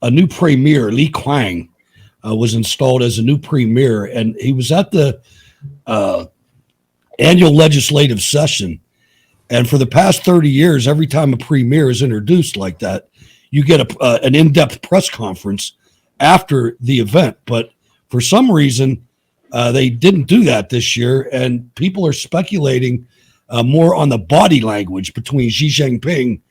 a new premier, Li Qiang, was installed as a new premier, and he was at the annual legislative session. And for the past 30 years, every time a premier is introduced like that, you get an in-depth press conference after the event. But for some reason, they didn't do that this year, and people are speculating more on the body language between Xi Jinping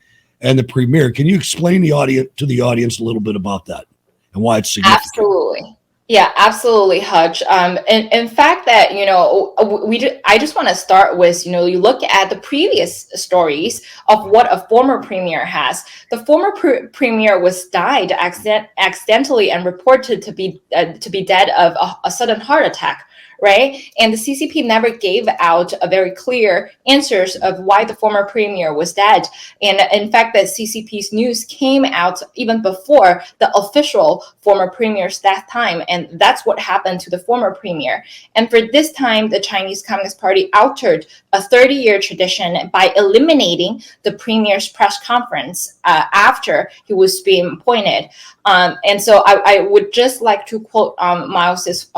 and the premier. Can you explain the audience a little bit about that and why it's significant? Absolutely. Yeah, absolutely, Hutch. In fact, that I just want to start with you look at the previous stories of what a former premier has. The former premier was died accidentally and reported to be dead of a sudden heart attack. Right. And the CCP never gave out a very clear answers of why the former premier was dead. And in fact, that CCP's news came out even before the official former premier's death time. And that's what happened to the former premier. And for this time, the Chinese Communist Party altered a 30-year tradition by eliminating the premier's press conference after he was being appointed. And so I would just like to quote Miles's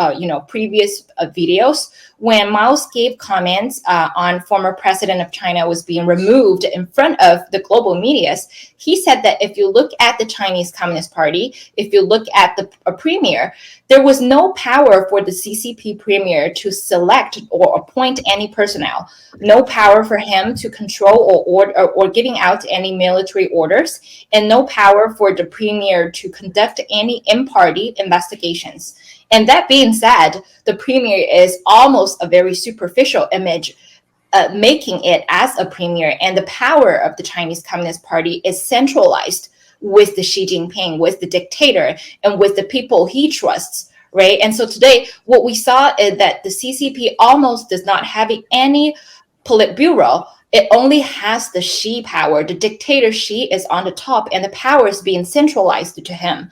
previous videos when Miles gave comments on former president of China was being removed in front of the global medias. He said that if you look at the Chinese Communist Party, if you look at the premier, there was no power for the CCP premier to select or appoint any personnel, no power for him to control or giving out any military orders, and no power for the premier to conduct any in-party investigations. And that being said, the premier is almost a very superficial image, making it as a premier, and the power of the Chinese Communist Party is centralized with the Xi Jinping, with the dictator, and with the people he trusts, right? And so today, what we saw is that the CCP almost does not have any Politburo. It only has the Xi power. The dictator Xi is on the top, and the power is being centralized to him.